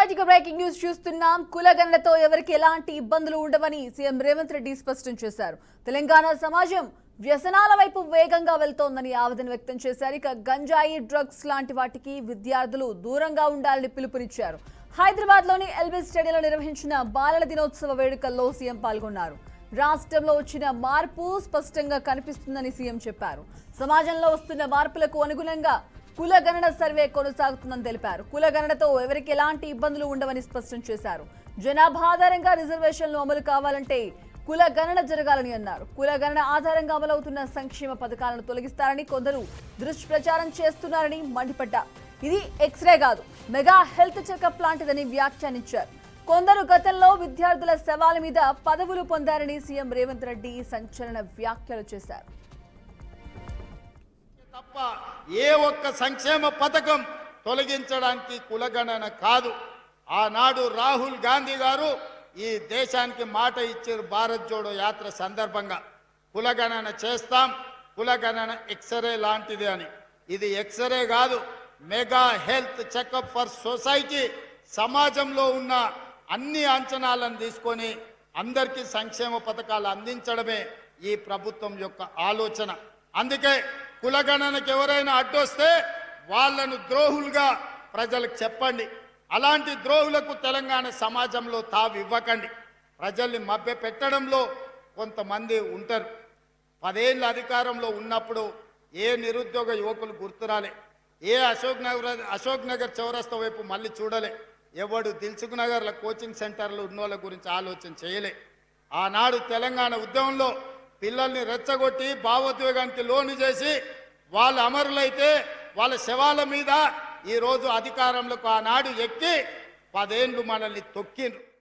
Right breaking news చూస్తున్నాం. కులగణనతో ఎవరికి ఎలాంటి ఇబ్బందులు ఉండవని సీఎం రేవంత్ రెడ్డి స్పష్టం చేశారు. తెలంగాణ సమాజం వ్యసనాల వైపు వేగంగా వెళ్తోందని ఆవేదన వ్యక్తం చేశారు. ఇక గంజాయి, డ్రగ్స్ లాంటి వాటికి విద్యార్థులు దూరంగా ఉండాలని పిలుపునిచ్చారు. హైదరాబాద్ లోని ఎల్బీ స్టేడియంలో నిర్వహించిన బాలల దినోత్సవ వేడుకల్లో సీఎం పాల్గొన్నారు. రాష్ట్రంలో వచ్చిన మార్పు స్పష్టంగా కనిపిస్తుందని సీఎం చెప్పారు. సమాజంలో వస్తున్న మార్పులకు అనుగుణంగా కులగణన సర్వే కొనసాగుతుందని తెలిపారు. కులగణనతో ఎవరికి ఎలాంటి ఇబ్బందులు ఉండవని స్పష్టం చేశారు. జనాభా ఆధారంగా రిజర్వేషన్లు అమలు కావాలంటే కులగణన జరగాలని అన్నారు. కులగణన ఆధారంగా అమలవుతున్న సంక్షేమ పథకాలను తొలగిస్తారని కొందరు దుష్ప్రచారం చేస్తున్నారని మండిపడ్డారు. ఇది ఎక్స్రే కాదు, మెగా హెల్త్ చెకప్ లాంటిదని వ్యాఖ్యానించారు. కొందరు గతంలో విద్యార్థుల శవాల మీద పదవులు పొందారని సీఎం రేవంత్ రెడ్డి సంచలన వ్యాఖ్యలు చేశారు. తప్ప ఏ ఒక్క సంక్షేమ పథకం తొలగించడానికి కులగణన కాదు. ఆనాడు రాహుల్ గాంధీ గారు ఈ దేశానికి మాట ఇచ్చారు. భారత్ జోడో యాత్ర సందర్భంగా కులగణన చేస్తాం, కులగణన ఎక్స్రే లాంటిది అని. ఇది ఎక్స్రే కాదు, mega health checkup for society. సమాజంలో ఉన్న అన్ని అంచనాలను తీసుకొని అందరికీ సంక్షేమ పథకాలు అందించడమే ఈ ప్రభుత్వం యొక్క ఆలోచన. అందుకే కులగణనకు ఎవరైనా అడ్డొస్తే వాళ్ళను ద్రోహులుగా ప్రజలకు చెప్పండి. అలాంటి ద్రోహులకు తెలంగాణ సమాజంలో తావివ్వకండి. ప్రజల్ని మభ్య పెట్టడంలో కొంతమంది ఉంటారు. 10 ఏళ్ళ అధికారంలో ఉన్నప్పుడు ఏ నిరుద్యోగ యువకులు గుర్తురాలే, ఏ అశోక్ నగర్ చౌరస్తా వైపు మళ్ళీ చూడలే, ఎవడు దిల్సుఖ్ నగర్ల కోచింగ్ సెంటర్లు ఉన్నోళ్ళ గురించి ఆలోచన చేయలే. ఆనాడు తెలంగాణ ఉద్యమంలో పిల్లల్ని రెచ్చగొట్టి భావోద్వేగానికి లోను చేసి వాళ్ళు అమరులైతే వాళ్ళ శవాల మీద ఈరోజు అధికారంలోకి ఆనాడు ఎక్కి 10 ఏళ్ళు మనల్ని తొక్కిండ్రు.